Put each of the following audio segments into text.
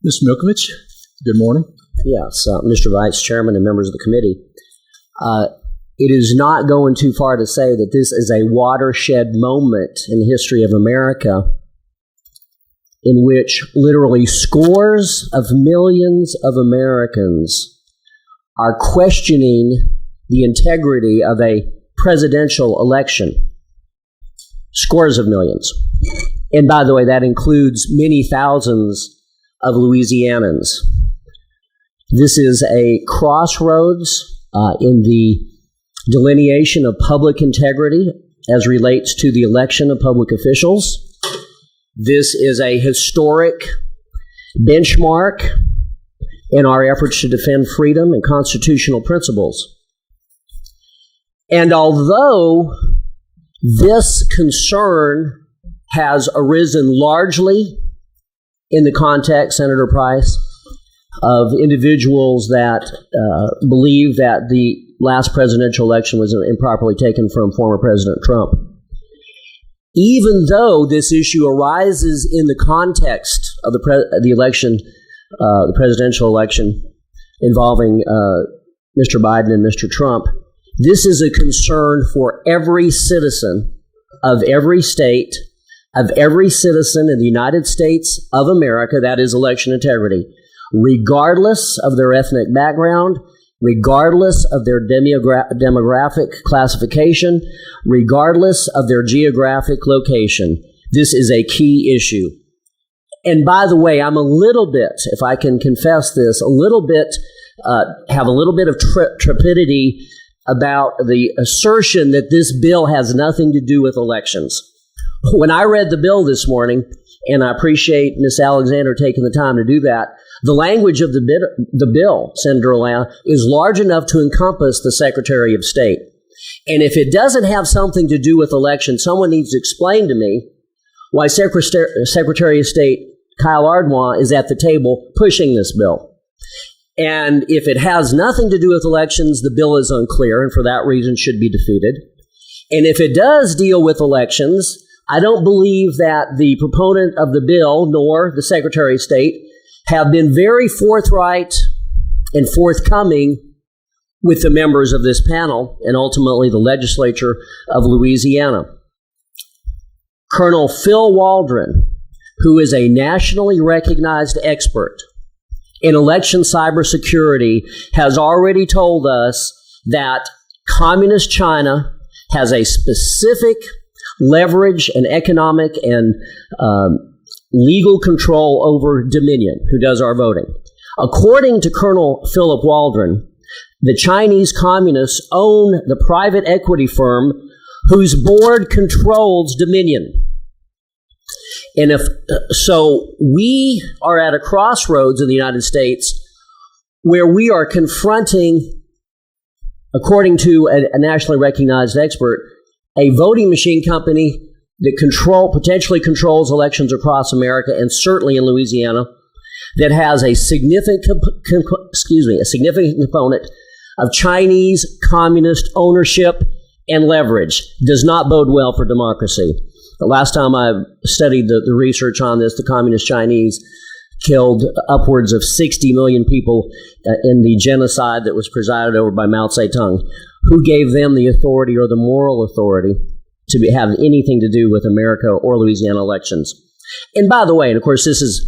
Mr. Milkovich, good morning. Yes, Mr. Vice Chairman and members of the committee. It is not going too far to say that this is a watershed moment in the history of America in which literally scores of millions of Americans are questioning the integrity of a presidential election. Scores of millions. And by the way, that includes many thousands of Louisianans. This is a crossroads in the delineation of public integrity as relates to the election of public officials. This is a historic benchmark in our efforts to defend freedom and constitutional principles. And although this concern has arisen largely in the context, Senator Price, of individuals that believe that the last presidential election was improperly taken from former President Trump. Even though this issue arises in the context of the election, the presidential election involving Mr. Biden and Mr. Trump, this is a concern for every citizen of every state, of every citizen in the United States of America, that is election integrity, regardless of their ethnic background, regardless of their demographic classification, regardless of their geographic location. This is a key issue. And by the way, I'm a little bit, if I can confess this, have a little bit of trepidity about the assertion that this bill has nothing to do with elections. When I read the bill this morning, and I appreciate Ms. Alexander taking the time to do that, the language of the bill, Senator Lamb, is large enough to encompass the Secretary of State. And if it doesn't have something to do with elections, someone needs to explain to me why Secretary of State Kyle Ardoin is at the table pushing this bill. And if it has nothing to do with elections, the bill is unclear and for that reason should be defeated. And if it does deal with elections, I don't believe that the proponent of the bill nor the Secretary of State have been very forthright and forthcoming with the members of this panel and ultimately the legislature of Louisiana. Colonel Phil Waldron, who is a nationally recognized expert in election cybersecurity, has already told us that Communist China has a specific leverage and economic and legal control over Dominion, who does our voting. According to Colonel Philip Waldron, the Chinese communists own the private equity firm whose board controls Dominion. And so we are at a crossroads in the United States where we are confronting, according to a nationally recognized expert, a voting machine company that potentially controls elections across America and certainly in Louisiana, that has a significant component of Chinese communist ownership and leverage. Does not bode well for democracy. The last time I studied the research on this, the communist Chinese killed upwards of 60 million people in the genocide that was presided over by Mao Zedong. Who gave them the authority or the moral authority to have anything to do with America or Louisiana elections? And by the way, and of course this is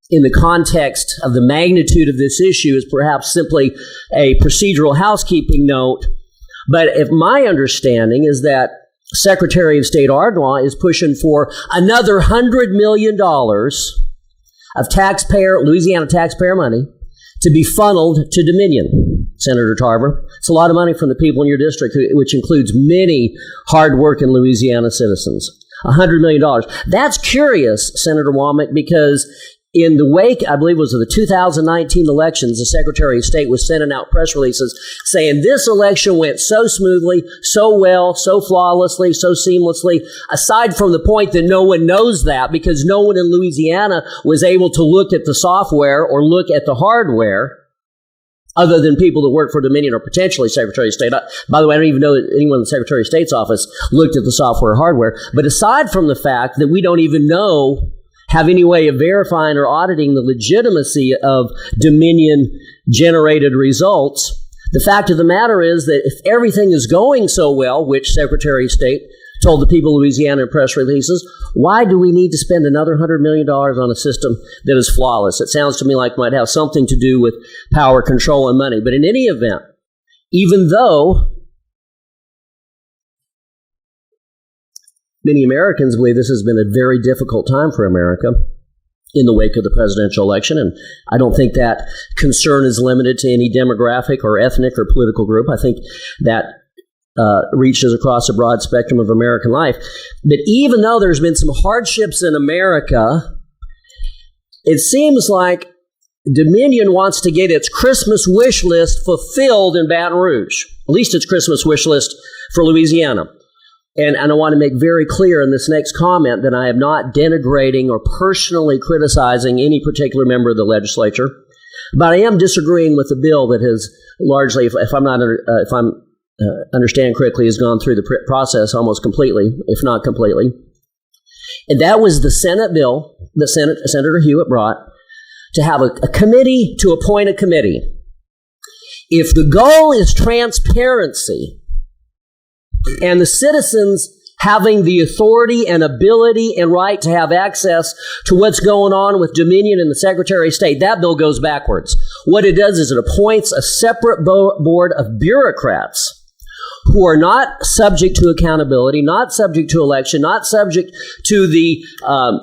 in the context of the magnitude of this issue, is perhaps simply a procedural housekeeping note, but if my understanding is that Secretary of State Ardoin is pushing for another $100 million of Louisiana taxpayer money to be funneled to Dominion, Senator Tarver. It's a lot of money from the people in your district, which includes many hard-working Louisiana citizens. $100 million. That's curious, Senator Womack, because in the wake, I believe it was of the 2019 elections, the Secretary of State was sending out press releases saying this election went so smoothly, so well, so flawlessly, so seamlessly, aside from the point that no one knows that because no one in Louisiana was able to look at the software or look at the hardware other than people that work for Dominion or potentially Secretary of State. By the way, I don't even know that anyone in the Secretary of State's office looked at the software or hardware. But aside from the fact that we don't even know have any way of verifying or auditing the legitimacy of Dominion-generated results. The fact of the matter is that if everything is going so well, which Secretary of State told the people of Louisiana in press releases, why do we need to spend another $100 million on a system that is flawless? It sounds to me like it might have something to do with power, control, and money. But in any event, even though many Americans believe this has been a very difficult time for America in the wake of the presidential election, and I don't think that concern is limited to any demographic or ethnic or political group. I think that reaches across a broad spectrum of American life. But even though there's been some hardships in America, it seems like Dominion wants to get its Christmas wish list fulfilled in Baton Rouge, at least its Christmas wish list for Louisiana. And I want to make very clear in this next comment that I am not denigrating or personally criticizing any particular member of the legislature, but I am disagreeing with the bill that has largely, if I'm understand correctly, has gone through the process almost completely, if not completely. And that was the Senate bill that Senator Hewitt brought to have a committee to appoint a committee. If the goal is transparency and the citizens having the authority and ability and right to have access to what's going on with Dominion and the Secretary of State, that bill goes backwards. What it does is it appoints a separate board of bureaucrats who are not subject to accountability, not subject to election, not subject to the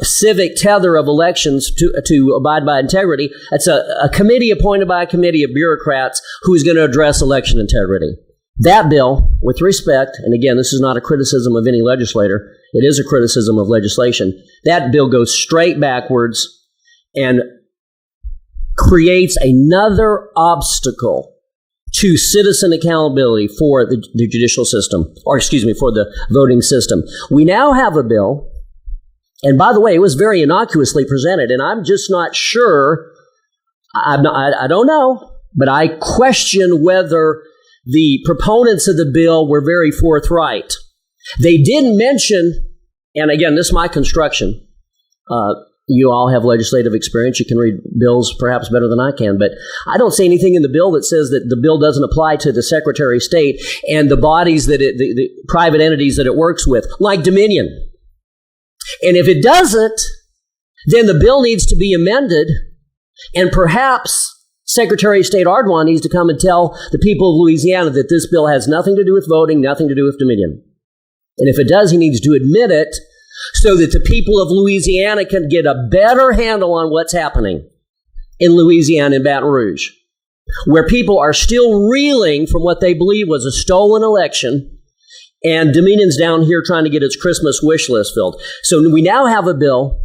civic tether of elections to abide by integrity. It's a committee appointed by a committee of bureaucrats who's going to address election integrity. That bill, with respect, and again, this is not a criticism of any legislator, it is a criticism of legislation, that bill goes straight backwards and creates another obstacle to citizen accountability for the judicial system, for the voting system. We now have a bill, and by the way, it was very innocuously presented, and I'm just not sure, I don't know, but I question whether the proponents of the bill were very forthright. They didn't mention, and again, this is my construction. You all have legislative experience. You can read bills perhaps better than I can, but I don't see anything in the bill that says that the bill doesn't apply to the Secretary of State and the bodies that the private entities that it works with, like Dominion. And if it doesn't, then the bill needs to be amended, and perhaps Secretary of State Ardoin needs to come and tell the people of Louisiana that this bill has nothing to do with voting, nothing to do with Dominion. And if it does, he needs to admit it so that the people of Louisiana can get a better handle on what's happening in Louisiana and Baton Rouge, where people are still reeling from what they believe was a stolen election, and Dominion's down here trying to get its Christmas wish list filled. So we now have a bill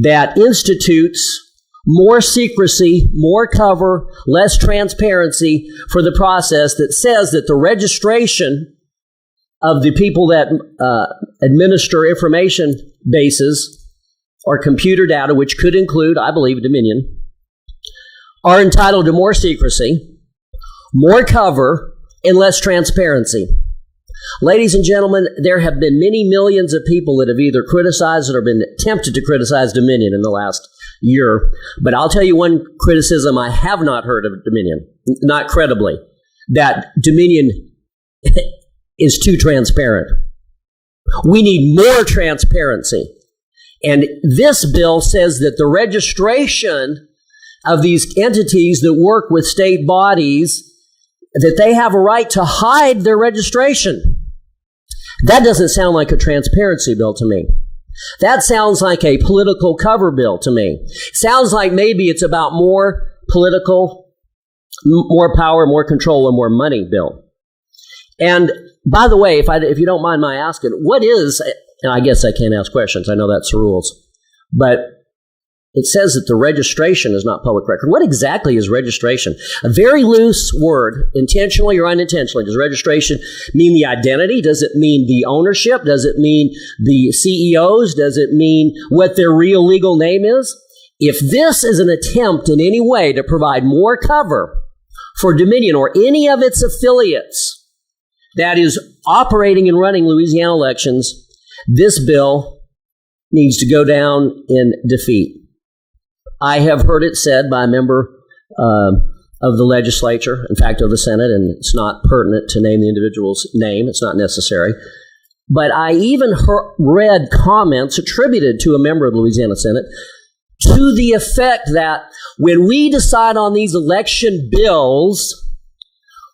that institutes more secrecy, more cover, less transparency for the process, that says that the registration of the people that administer information bases or computer data, which could include, I believe, Dominion, are entitled to more secrecy, more cover, and less transparency. Ladies and gentlemen, there have been many millions of people that have either criticized or been tempted to criticize Dominion in the last year. But I'll tell you one criticism I have not heard of Dominion, not credibly, that Dominion is too transparent. We need more transparency. And this bill says that the registration of these entities that work with state bodies, that they have a right to hide their registration. That doesn't sound like a transparency bill to me. That sounds like a political cover bill to me. Sounds like maybe it's about more political, more power, more control, and more money bill. And by the way, if you don't mind my asking, what is, and I guess I can't ask questions, I know that's the rules, but it says that the registration is not public record. What exactly is registration? A very loose word, intentionally or unintentionally. Does registration mean the identity? Does it mean the ownership? Does it mean the CEOs? Does it mean what their real legal name is? If this is an attempt in any way to provide more cover for Dominion or any of its affiliates that is operating and running Louisiana elections, this bill needs to go down in defeat. I have heard it said by a member of the legislature, in fact, of the Senate, and it's not pertinent to name the individual's name. It's not necessary. But I even read comments attributed to a member of the Louisiana Senate to the effect that when we decide on these election bills,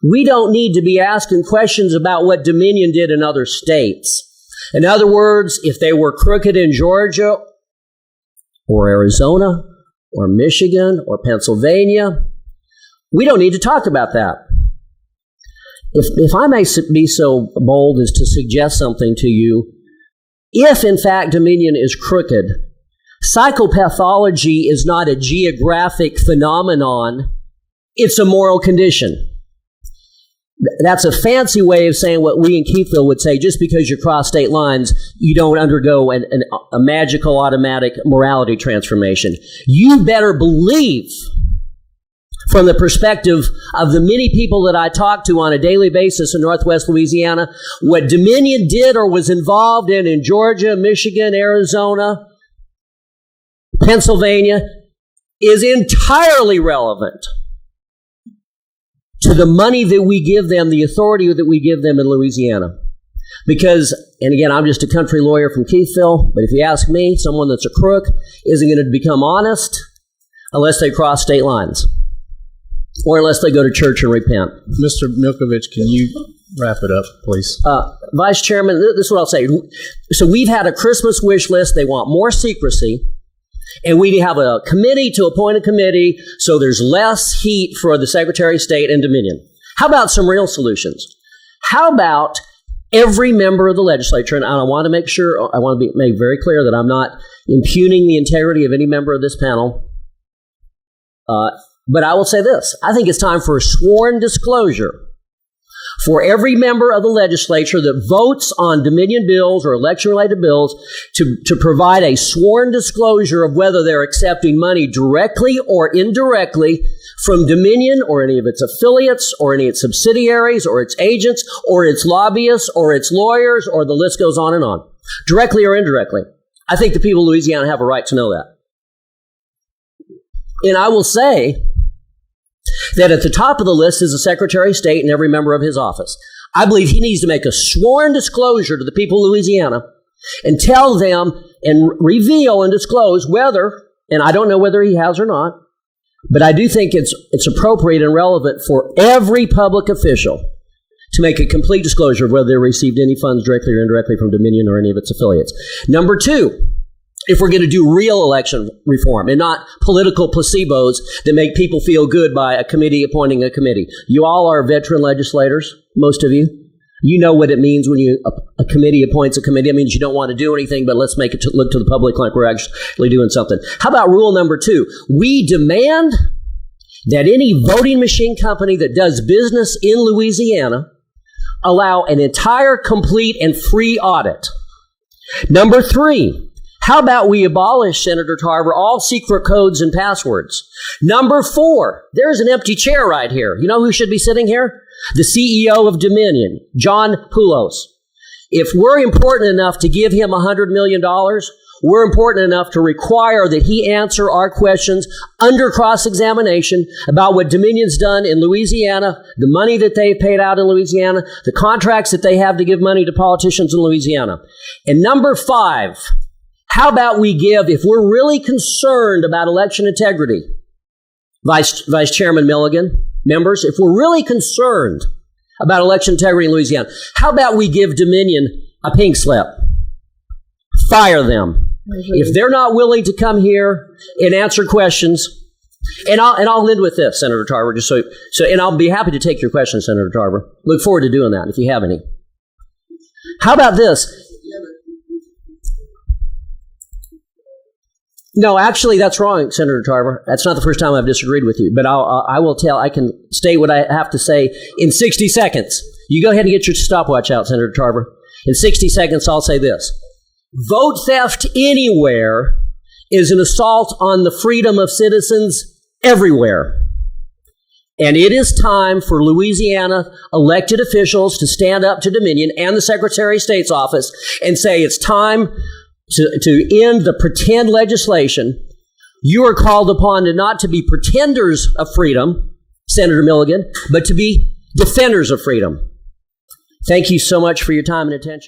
we don't need to be asking questions about what Dominion did in other states. In other words, if they were crooked in Georgia or Arizona or Michigan or Pennsylvania, we don't need to talk about that. If I may be so bold as to suggest something to you, if in fact Dominion is crooked, psychopathology is not a geographic phenomenon, it's a moral condition. That's a fancy way of saying what we in Keithville would say, just because you cross state lines, you don't undergo a magical automatic morality transformation. You better believe, from the perspective of the many people that I talk to on a daily basis in Northwest Louisiana, what Dominion did or was involved in Georgia, Michigan, Arizona, Pennsylvania, is entirely relevant to the money that we give them, the authority that we give them in Louisiana. Because, and again, I'm just a country lawyer from Keithville, but if you ask me, someone that's a crook isn't going to become honest unless they cross state lines or unless they go to church and repent. Mr. Milkovich, can you wrap it up, please? Vice Chairman, this is what I'll say. So we've had a Christmas wish list. They want more secrecy. And we have a committee to appoint a committee so there's less heat for the Secretary of State and Dominion. How about some real solutions? How about every member of the legislature, and I want to make very clear that I'm not impugning the integrity of any member of this panel, but I will say this. I think it's time for a sworn disclosure for every member of the legislature that votes on Dominion bills or election-related bills to provide a sworn disclosure of whether they're accepting money directly or indirectly from Dominion or any of its affiliates or any of its subsidiaries or its agents or its lobbyists or its lawyers, or the list goes on and on, directly or indirectly. I think the people of Louisiana have a right to know that. And I will say that at the top of the list is the Secretary of State and every member of his office. I believe he needs to make a sworn disclosure to the people of Louisiana and tell them and reveal and disclose whether, and I don't know whether he has or not, but I do think it's appropriate and relevant for every public official to make a complete disclosure of whether they received any funds directly or indirectly from Dominion or any of its affiliates. Number two, if we're going to do real election reform and not political placebos that make people feel good by a committee appointing a committee. You all are veteran legislators, most of you. You know what it means when a committee appoints a committee. It means you don't want to do anything, but let's make it look to the public like we're actually doing something. How about rule number two? We demand that any voting machine company that does business in Louisiana allow an entire, complete, and free audit. Number three, how about we abolish, Senator Tarver, all secret codes and passwords? Number four, there's an empty chair right here. You know who should be sitting here? The CEO of Dominion, John Poulos. If we're important enough to give him $100 million, we're important enough to require that he answer our questions under cross-examination about what Dominion's done in Louisiana, the money that they've paid out in Louisiana, the contracts that they have to give money to politicians in Louisiana. And number five, how about we give, if we're really concerned about election integrity, Vice Chairman Milligan, members, if we're really concerned about election integrity in Louisiana, how about we give Dominion a pink slip? Fire them. If they're not willing to come here and answer questions, and I'll end with this, Senator Tarver, just so, and I'll be happy to take your questions, Senator Tarver. Look forward to doing that if you have any. How about this? No, actually, that's wrong, Senator Tarver. That's not the first time I've disagreed with you. But I can state what I have to say in 60 seconds. You go ahead and get your stopwatch out, Senator Tarver. In 60 seconds, I'll say this. Vote theft anywhere is an assault on the freedom of citizens everywhere. And it is time for Louisiana elected officials to stand up to Dominion and the Secretary of State's office and say it's time to end the pretend legislation. You are called upon not to be pretenders of freedom, Senator Milligan, but to be defenders of freedom. Thank you so much for your time and attention.